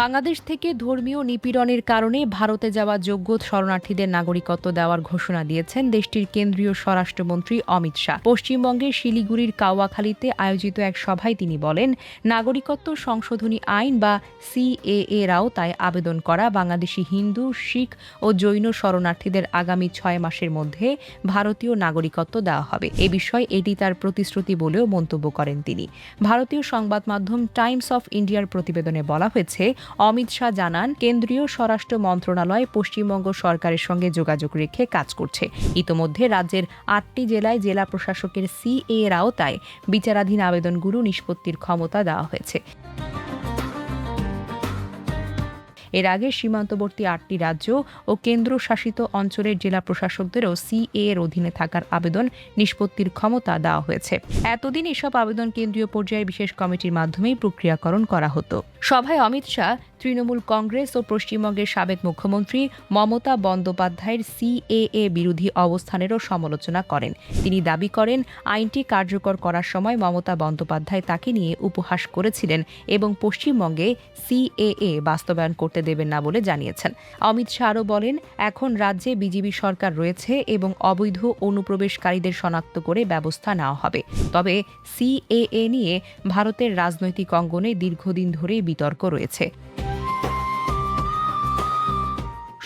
বাংলাদেশ থেকে ধর্মীয় নিপীড়নের কারণে ভারতে যাওয়া যোগ্য শরণার্থীদের নাগরিকত্ব দেওয়ার ঘোষণা দিয়েছেন দেশটির কেন্দ্রীয় স্বরাষ্ট্রমন্ত্রী অমিত শাহ। পশ্চিমবঙ্গের শিলিগুড়ির কাওয়াখালীতে আয়োজিত এক সভায় তিনি বলেন, নাগরিকত্ব সংশোধনী আইন বা সিএএ এর আওতায় আবেদন করা বাংলাদেশি হিন্দু, শিখ ও জৈন শরণার্থীদের আগামী 6 মাসের মধ্যে ভারতীয় নাগরিকত্ব দেওয়া হবে। এ বিষয়ে এটি তার প্রতিশ্রুতি বলেও মন্তব্য করেন তিনি। ভারতীয় সংবাদ মাধ্যম টাইমস অফ ইন্ডিয়ার প্রতিবেদনে বলা হয়েছে, অমিত শাহ জানান, কেন্দ্রীয় স্বরাষ্ট্র মন্ত্রণালয় পশ্চিমবঙ্গ সরকারের সঙ্গে যোগাযোগ রেখে কাজ করছে। ইতোমধ্যে রাজ্যের 8টি জেলায় জেলা প্রশাসকের সিএএ এর আওতায় বিচারাধীন আবেদনগুলো নিষ্পত্তির ক্ষমতা দেওয়া হয়েছে। এর আগে সীমান্তবর্তী 8টি রাজ্য ও কেন্দ্রশাসিত অঞ্চলের জেলা প্রশাসকদেরও সিএএ এর অধীনে থাকার আবেদন নিষ্পত্তির ক্ষমতা দেওয়া হয়েছে। এতদিন এসব আবেদন কেন্দ্রীয় পর্যায়ে বিশেষ কমিটির মাধ্যমেই প্রক্রিয়াকরণ করা হতো। সভায় অমিত শাহ তৃণমূল কংগ্রেস ও পশ্চিমবঙ্গের সাবেক মুখ্যমন্ত্রী মমতা বন্দ্যোপাধ্যায়ের সিএএ বিরোধী অবস্থানেরও সমালোচনা করেন। তিনি দাবি করেন, আইনটি কার্যকর করার সময় মমতা বন্দ্যোপাধ্যায় তাকে নিয়ে উপহাস করেছিলেন এবং পশ্চিমবঙ্গে সিএএ বাস্তবায়ন করতে দেবেন না বলে জানিয়েছেন। অমিত শাহ আরও বলেন, এখন রাজ্যে বিজেপি সরকার রয়েছে এবং অবৈধ অনুপ্রবেশকারীদের শনাক্ত করে ব্যবস্থা নেওয়া হবে। তবে সিএএ নিয়ে ভারতের রাজনৈতিক অঙ্গনে দীর্ঘদিন ধরেই বিতর্ক রয়েছে।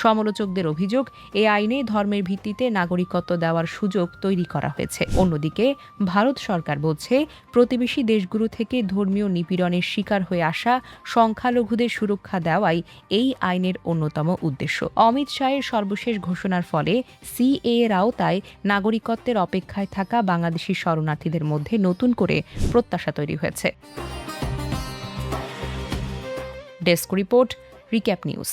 সমালোচকদের অভিযোগ, এ আইনে ধর্মের ভিত্তিতে নাগরিকত্ব দেওয়ার সুযোগ তৈরি করা হয়েছে। অন্যদিকে ভারত সরকার বলছে, প্রতিবেশী দেশগুলো থেকে ধর্মীয় নিপীড়নের শিকার হয়ে আসা সংখ্যালঘুদের সুরক্ষা দেওয়াই এই আইনের অন্যতম উদ্দেশ্য। অমিত শাহের সর্বশেষ ঘোষণার ফলে সিএএ এর আওতায় নাগরিকত্বের অপেক্ষায় থাকা বাংলাদেশি শরণার্থীদের মধ্যে নতুন করে প্রত্যাশা তৈরি হয়েছে। Desk report, recap news.